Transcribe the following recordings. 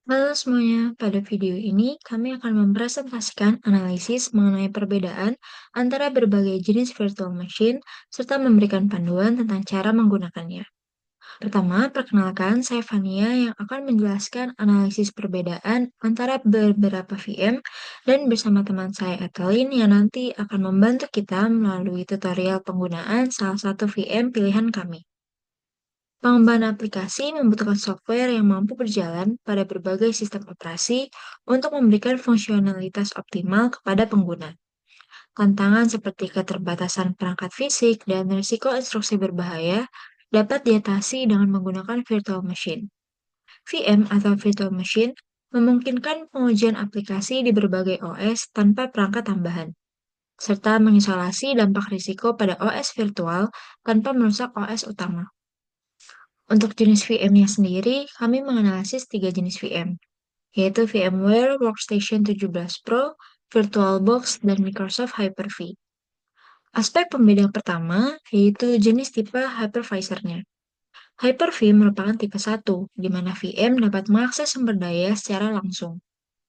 Halo semuanya, pada video ini kami akan mempresentasikan analisis mengenai perbedaan antara berbagai jenis virtual machine serta memberikan panduan tentang cara menggunakannya. Pertama, perkenalkan saya Fania yang akan menjelaskan analisis perbedaan antara beberapa VM dan bersama teman saya Etelin yang nanti akan membantu kita melalui tutorial penggunaan salah satu VM pilihan kami. Pengembangan aplikasi membutuhkan software yang mampu berjalan pada berbagai sistem operasi untuk memberikan fungsionalitas optimal kepada pengguna. Tantangan seperti keterbatasan perangkat fisik dan risiko instruksi berbahaya dapat diatasi dengan menggunakan virtual machine. VM atau virtual machine memungkinkan pengujian aplikasi di berbagai OS tanpa perangkat tambahan, serta mengisolasi dampak risiko pada OS virtual tanpa merusak OS utama. Untuk jenis VM-nya sendiri, kami menganalisis tiga jenis VM, yaitu VMware Workstation 17 Pro, VirtualBox, dan Microsoft Hyper-V. Aspek pembeda pertama yaitu jenis tipe hypervisor-nya. Hyper-V merupakan tipe 1, di mana VM dapat mengakses sumber daya secara langsung.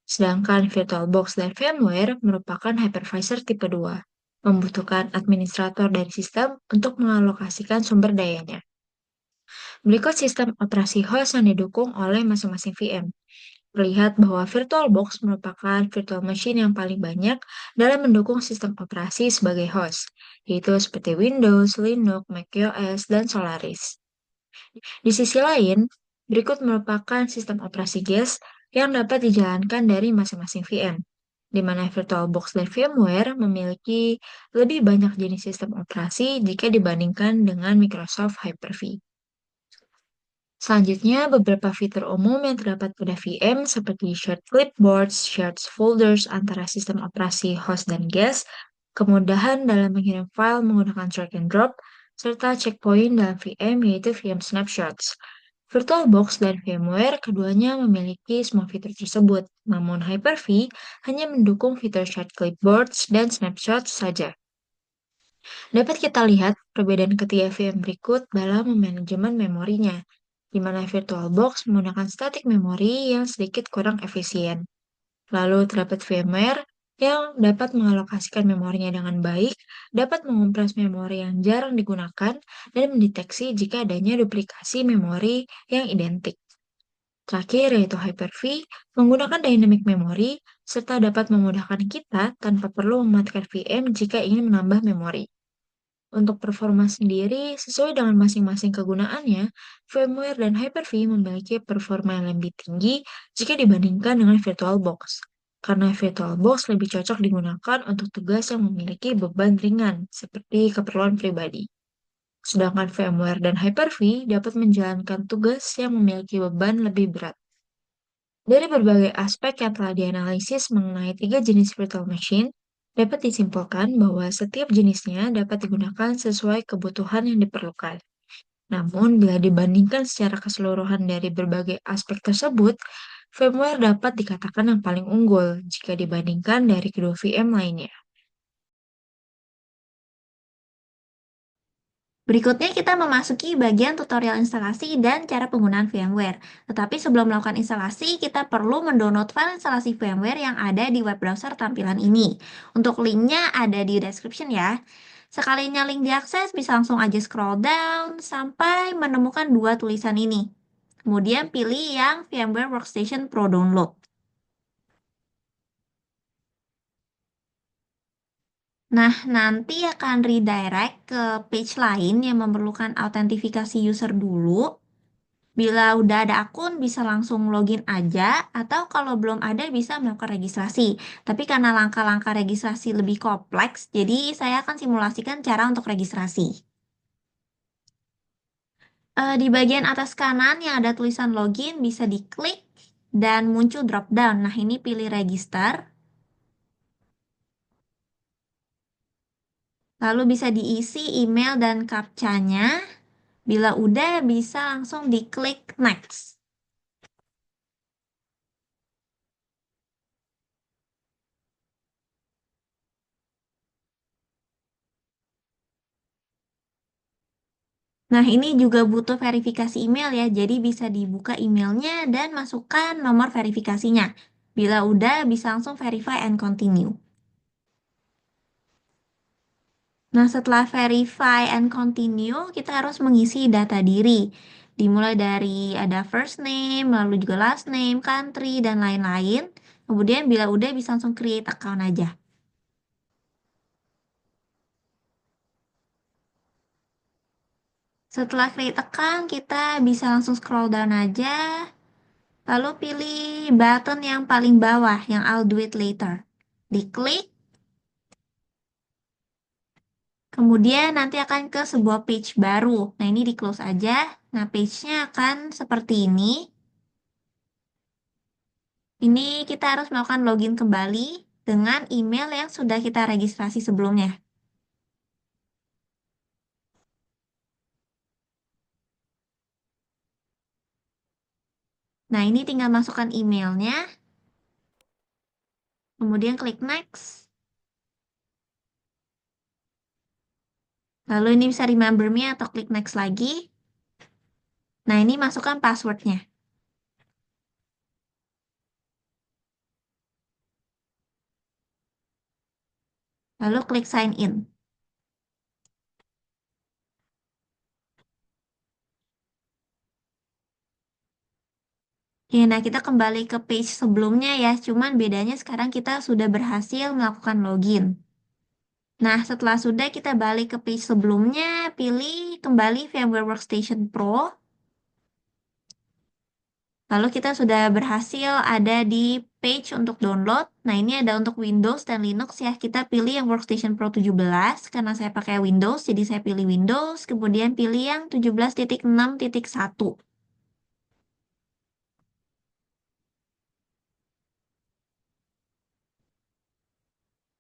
Sedangkan VirtualBox dan VMware merupakan hypervisor tipe 2, membutuhkan administrator dari sistem untuk mengalokasikan sumber dayanya. Berikut sistem operasi host yang didukung oleh masing-masing VM. Terlihat bahwa VirtualBox merupakan virtual machine yang paling banyak dalam mendukung sistem operasi sebagai host, yaitu seperti Windows, Linux, macOS, dan Solaris. Di sisi lain, berikut merupakan sistem operasi guest yang dapat dijalankan dari masing-masing VM, di mana VirtualBox dan VMware memiliki lebih banyak jenis sistem operasi jika dibandingkan dengan Microsoft Hyper-V. Selanjutnya, beberapa fitur umum yang terdapat pada VM seperti shared clipboards, shared folders antara sistem operasi host dan guest, kemudahan dalam mengirim file menggunakan drag and drop, serta checkpoint dalam VM yaitu VM snapshots. VirtualBox dan VMware keduanya memiliki semua fitur tersebut, namun Hyper-V hanya mendukung fitur shared clipboards dan snapshots saja. Dapat kita lihat perbedaan ketiga VM berikut dalam manajemen memorinya, di mana VirtualBox menggunakan static memory yang sedikit kurang efisien. Lalu terdapat VMware yang dapat mengalokasikan memorinya dengan baik, dapat mengompres memori yang jarang digunakan, dan mendeteksi jika adanya duplikasi memori yang identik. Terakhir yaitu Hyper-V, menggunakan dynamic memory, serta dapat memudahkan kita tanpa perlu mematikan VM jika ingin menambah memori. Untuk performa sendiri, sesuai dengan masing-masing kegunaannya, VMware dan Hyper-V memiliki performa yang lebih tinggi jika dibandingkan dengan VirtualBox. Karena VirtualBox lebih cocok digunakan untuk tugas yang memiliki beban ringan, seperti keperluan pribadi. Sedangkan VMware dan Hyper-V dapat menjalankan tugas yang memiliki beban lebih berat. Dari berbagai aspek yang telah dianalisis mengenai tiga jenis virtual machine, dapat disimpulkan bahwa setiap jenisnya dapat digunakan sesuai kebutuhan yang diperlukan. Namun, bila dibandingkan secara keseluruhan dari berbagai aspek tersebut, VMware dapat dikatakan yang paling unggul jika dibandingkan dari kedua VM lainnya. Berikutnya kita memasuki bagian tutorial instalasi dan cara penggunaan VMware. Tetapi sebelum melakukan instalasi, kita perlu mendownload file instalasi VMware yang ada di web browser tampilan ini. Untuk linknya ada di description ya. Sekalinya link diakses, bisa langsung aja scroll down sampai menemukan dua tulisan ini. Kemudian pilih yang VMware Workstation Pro Download. Nah, nanti akan redirect ke page lain yang memerlukan autentifikasi user dulu. Bila udah ada akun, bisa langsung login aja, atau kalau belum ada bisa melakukan registrasi. Tapi karena langkah-langkah registrasi lebih kompleks, jadi saya akan simulasikan cara untuk registrasi. Di bagian atas kanan yang ada tulisan login, bisa diklik dan muncul drop down. Nah, ini pilih register. Lalu bisa diisi email dan captcha-nya. Bila udah, bisa langsung diklik next. Nah, ini juga butuh verifikasi email ya, jadi bisa dibuka emailnya dan masukkan nomor verifikasinya. Bila udah, bisa langsung verify and continue. Nah, setelah verify and continue, kita harus mengisi data diri. Dimulai dari ada first name, lalu juga last name, country, dan lain-lain. Kemudian bila udah bisa langsung create account aja. Setelah create account, kita bisa langsung scroll down aja. Lalu pilih button yang paling bawah, yang I'll do it later. Diklik, kemudian nanti akan ke sebuah page baru. Nah, ini di close aja. Nah, page-nya akan seperti ini. Ini kita harus melakukan login kembali dengan email yang sudah kita registrasi sebelumnya. Nah, ini tinggal masukkan emailnya, kemudian klik next. Lalu ini bisa remember me atau klik next lagi. Nah, ini masukkan passwordnya. Lalu klik sign in. Oke, nah kita kembali ke page sebelumnya ya, cuman bedanya sekarang kita sudah berhasil melakukan login. Nah, setelah sudah kita balik ke page sebelumnya, pilih kembali VMware Workstation Pro. Lalu kita sudah berhasil ada di page untuk download. Nah, ini ada untuk Windows dan Linux ya. Kita pilih yang Workstation Pro 17 karena saya pakai Windows, jadi saya pilih Windows, kemudian pilih yang 17.6.1.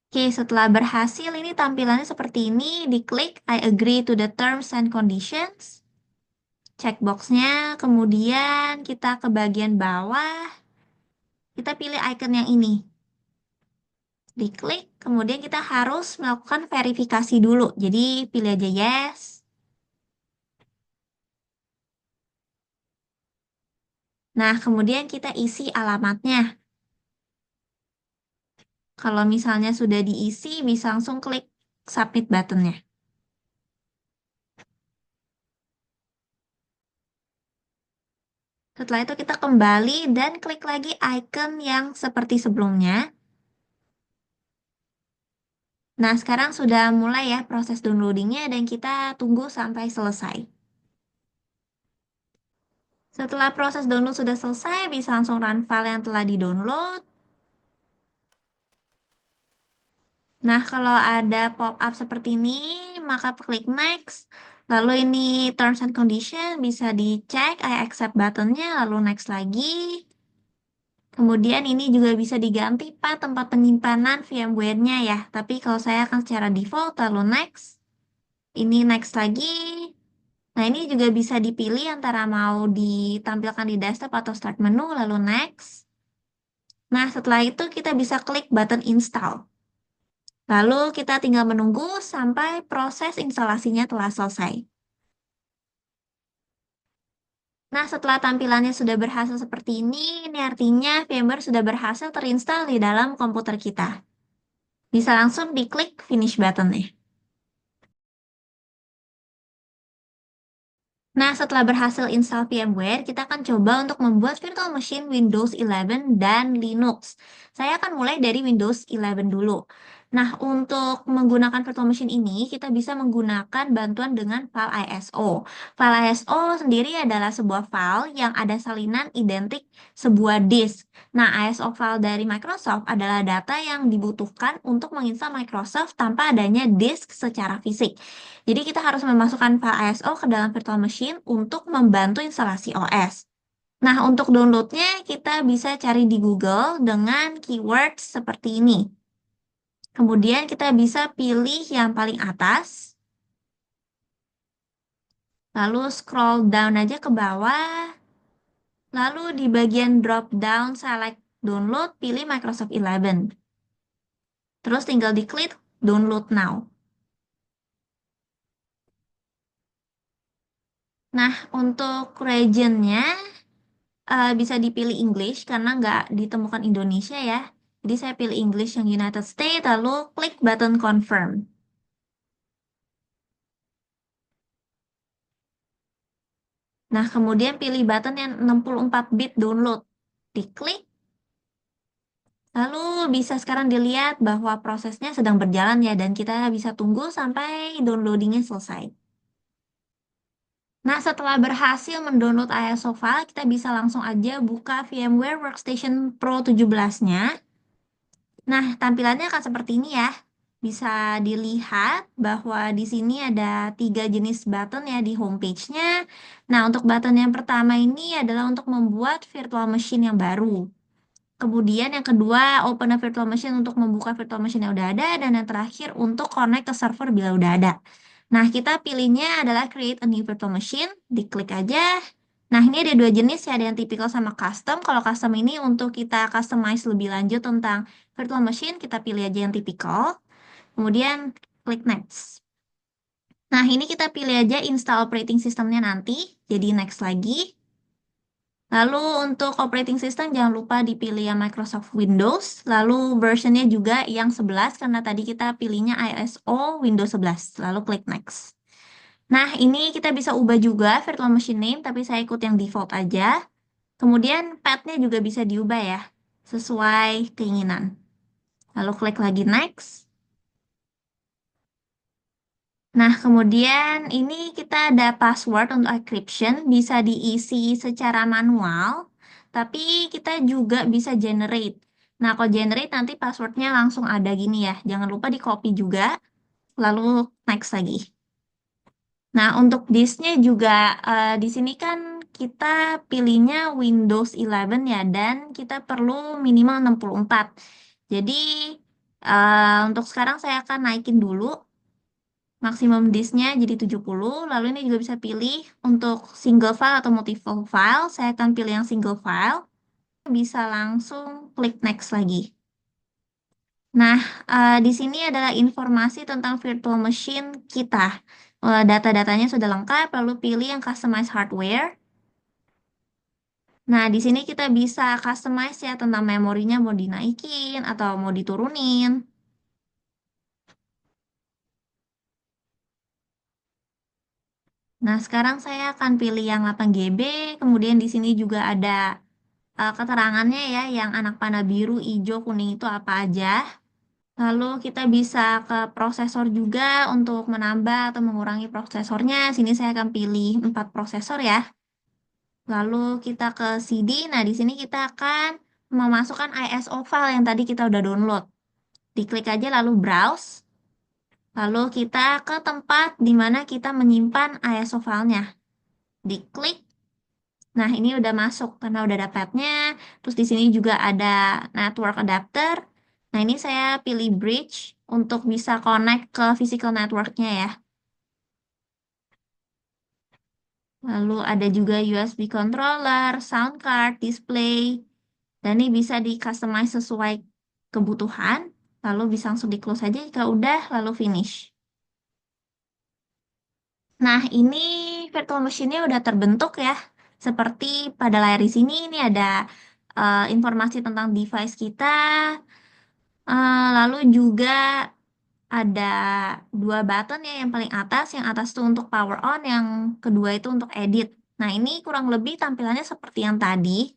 Oke, setelah berhasil ini tampilannya seperti ini. Diklik I agree to the terms and conditions. Checkboxnya, kemudian kita ke bagian bawah. Kita pilih icon yang ini. Diklik, kemudian kita harus melakukan verifikasi dulu. Jadi pilih aja yes. Nah, kemudian kita isi alamatnya. Kalau misalnya sudah diisi, bisa langsung klik submit buttonnya. Setelah itu kita kembali dan klik lagi icon yang seperti sebelumnya. Nah, sekarang sudah mulai ya proses downloadingnya dan kita tunggu sampai selesai. Setelah proses download sudah selesai, bisa langsung run file yang telah di-download. Nah, kalau ada pop-up seperti ini, maka klik next. Lalu ini terms and condition bisa dicek, I accept buttonnya, lalu next lagi. Kemudian ini juga bisa diganti Pak tempat penyimpanan VMware-nya ya. Tapi kalau saya akan secara default, lalu next. Ini next lagi. Nah, ini juga bisa dipilih antara mau ditampilkan di desktop atau start menu, lalu next. Nah, setelah itu kita bisa klik button install. Lalu kita tinggal menunggu sampai proses instalasinya telah selesai. Nah, setelah tampilannya sudah berhasil seperti ini artinya VMware sudah berhasil terinstall di dalam komputer kita. Bisa langsung diklik finish button-nya. Nah, setelah berhasil install VMware, kita akan coba untuk membuat virtual machine Windows 11 dan Linux. Saya akan mulai dari Windows 11 dulu. Nah, untuk menggunakan virtual machine ini, kita bisa menggunakan bantuan dengan file ISO. File ISO sendiri adalah sebuah file yang ada salinan identik sebuah disk. Nah, ISO file dari Microsoft adalah data yang dibutuhkan untuk menginstal Microsoft tanpa adanya disk secara fisik. Jadi kita harus memasukkan file ISO ke dalam virtual machine untuk membantu instalasi OS. Nah, untuk downloadnya kita bisa cari di Google dengan keyword seperti ini. Kemudian kita bisa pilih yang paling atas. Lalu scroll down aja ke bawah. Lalu di bagian drop down select download, pilih Microsoft 11. Terus tinggal diklik download now. Nah, untuk regionnya bisa dipilih English karena nggak ditemukan Indonesia ya. Jadi saya pilih English yang United States, lalu klik button confirm. Nah, kemudian pilih button yang 64 bit download. Diklik, lalu bisa sekarang dilihat bahwa prosesnya sedang berjalan ya, dan kita bisa tunggu sampai downloadingnya selesai. Nah, setelah berhasil mendownload ISO file, kita bisa langsung aja buka VMware Workstation Pro 17-nya. Nah, tampilannya akan seperti ini ya. Bisa dilihat bahwa di sini ada 3 jenis button ya di homepage-nya. Nah, untuk button yang pertama ini adalah untuk membuat virtual machine yang baru. Kemudian yang kedua, open a virtual machine untuk membuka virtual machine yang udah ada. Dan yang terakhir, untuk connect ke server bila udah ada. Nah, kita pilihnya adalah create a new virtual machine. Diklik aja. Nah, ini ada 2 jenis ya, ada yang typical sama custom. Kalau custom ini untuk kita customize lebih lanjut tentang virtual machine, kita pilih aja yang typical. Kemudian klik next. Nah, ini kita pilih aja install operating systemnya nanti. Jadi next lagi. Lalu untuk operating system jangan lupa dipilih yang Microsoft Windows. Lalu versionnya juga yang 11 karena tadi kita pilihnya ISO Windows 11. Lalu klik next. Nah, ini kita bisa ubah juga virtual machine name, tapi saya ikut yang default aja. Kemudian path-nya juga bisa diubah ya, sesuai keinginan. Lalu klik lagi next. Nah, kemudian ini kita ada password untuk encryption, bisa diisi secara manual, tapi kita juga bisa generate. Nah, kalau generate nanti passwordnya langsung ada gini ya, jangan lupa di copy juga, lalu next lagi. Nah, untuk disknya juga di sini kan kita pilihnya Windows 11 ya, dan kita perlu minimal 64. Jadi, untuk sekarang saya akan naikin dulu maksimum disknya jadi 70. Lalu ini juga bisa pilih untuk single file atau multiple file. Saya akan pilih yang single file. Bisa langsung klik next lagi. Nah, di sini adalah informasi tentang virtual machine kita. Data-datanya sudah lengkap, lalu pilih yang customize hardware. Nah, di sini kita bisa customize ya tentang memorinya mau dinaikin atau mau diturunin. Nah, sekarang saya akan pilih yang 8 GB, kemudian di sini juga ada keterangannya ya, yang anak panah biru, hijau, kuning itu apa aja. Lalu kita bisa ke prosesor juga untuk menambah atau mengurangi prosesornya. Sini saya akan pilih 4 prosesor ya. Lalu kita ke CD. Nah, di sini kita akan memasukkan ISO file yang tadi kita udah download. Diklik aja lalu browse. Lalu kita ke tempat di mana kita menyimpan ISO filenya. Diklik. Nah, ini udah masuk karena udah ada tab-nya. Terus di sini juga ada network adapter. Nah, ini saya pilih bridge untuk bisa connect ke physical network-nya ya. Lalu ada juga USB controller, sound card, display. Dan ini bisa di-customize sesuai kebutuhan. Lalu bisa langsung di-close aja jika udah, lalu finish. Nah, ini virtual machine-nya udah terbentuk ya. Seperti pada layar di sini, ini ada informasi tentang device kita. Lalu juga ada 2 button ya, yang paling atas. Yang atas itu untuk power on, yang kedua itu untuk edit. Nah, ini kurang lebih tampilannya seperti yang tadi.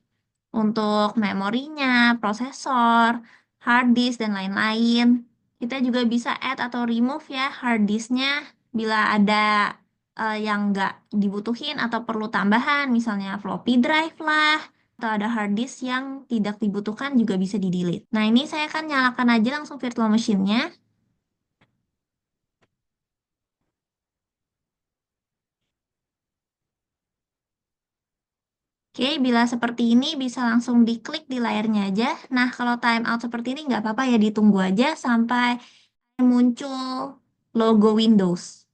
Untuk memorinya, prosesor, hard disk, dan lain-lain. Kita juga bisa add atau remove ya hard disknya bila ada yang nggak dibutuhin atau perlu tambahan, misalnya floppy drive lah, atau ada hard disk yang tidak dibutuhkan juga bisa di-delete. Nah, ini saya akan nyalakan aja langsung virtual machine-nya. Oke, bila seperti ini bisa langsung diklik di layarnya aja. Nah, kalau timeout seperti ini nggak apa-apa ya, ditunggu aja sampai muncul logo Windows.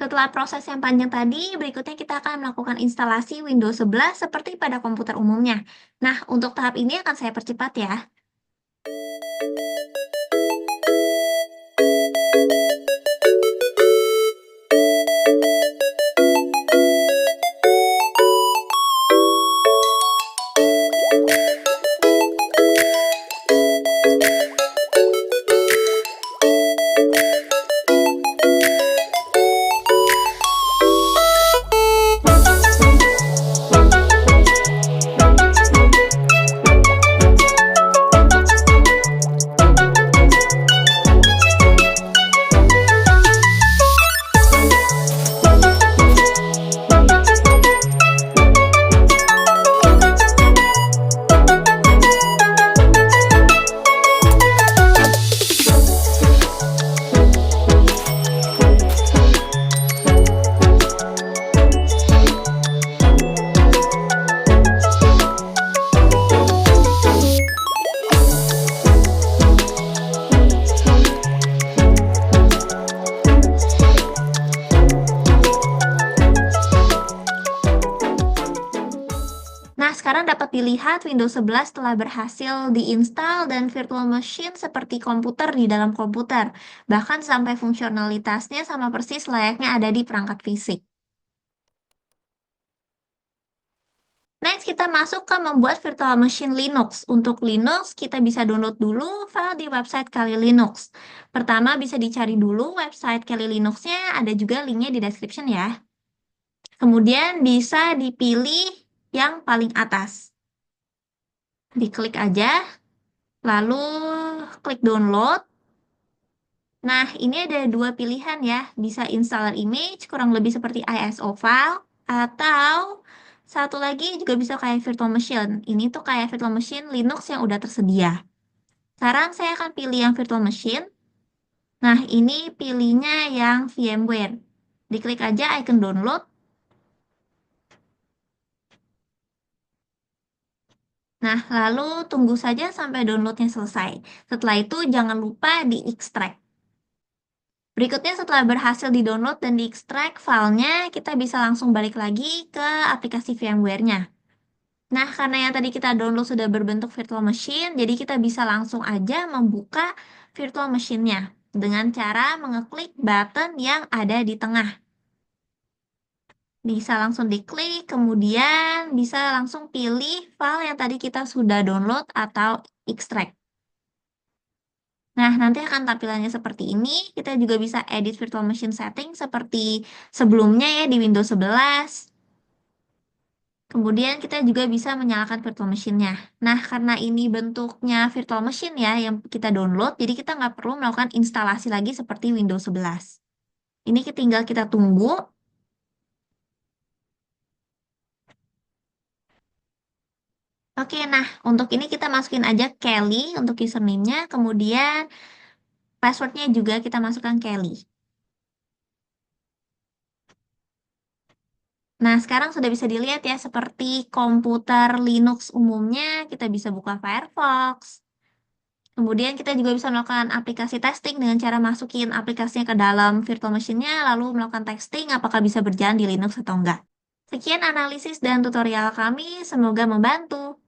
Setelah proses yang panjang tadi, berikutnya kita akan melakukan instalasi Windows 11 seperti pada komputer umumnya. Nah, untuk tahap ini akan saya percepat ya. Nah, sekarang dapat dilihat Windows 11 telah berhasil diinstal dan virtual machine seperti komputer di dalam komputer. Bahkan sampai fungsionalitasnya sama persis layaknya ada di perangkat fisik. Next, kita masuk ke membuat virtual machine Linux. Untuk Linux, kita bisa download dulu file di website Kali Linux. Pertama, bisa dicari dulu website Kali Linux-nya, ada juga linknya di description ya. Kemudian bisa dipilih yang paling atas. Diklik aja, lalu klik download. Nah, ini ada dua pilihan ya. Bisa installer image, kurang lebih seperti ISO file, atau satu lagi juga bisa kayak virtual machine. Ini tuh kayak virtual machine Linux yang udah tersedia. Sekarang saya akan pilih yang virtual machine. Nah, ini pilihnya yang VMware. Diklik aja icon download. Nah, lalu tunggu saja sampai downloadnya selesai. Setelah itu jangan lupa di-extract. Berikutnya setelah berhasil di-download dan di-extract filenya, kita bisa langsung balik lagi ke aplikasi VMware-nya. Nah, karena yang tadi kita download sudah berbentuk virtual machine, jadi kita bisa langsung aja membuka virtual machine-nya dengan cara mengeklik button yang ada di tengah. Bisa langsung diklik, kemudian bisa langsung pilih file yang tadi kita sudah download atau extract. Nah, nanti akan tampilannya seperti ini. Kita juga bisa edit virtual machine setting seperti sebelumnya ya di Windows 11. Kemudian kita juga bisa menyalakan virtual machine-nya. Nah, karena ini bentuknya virtual machine ya yang kita download, jadi kita nggak perlu melakukan instalasi lagi seperti Windows 11. Ini tinggal kita tunggu. Oke, nah untuk ini kita masukin aja Kelly untuk username-nya, kemudian password-nya juga kita masukkan Kelly. Nah, sekarang sudah bisa dilihat ya, seperti komputer Linux umumnya, kita bisa buka Firefox. Kemudian kita juga bisa melakukan aplikasi testing dengan cara masukin aplikasinya ke dalam virtual machine-nya, lalu melakukan testing apakah bisa berjalan di Linux atau enggak. Sekian analisis dan tutorial kami, semoga membantu.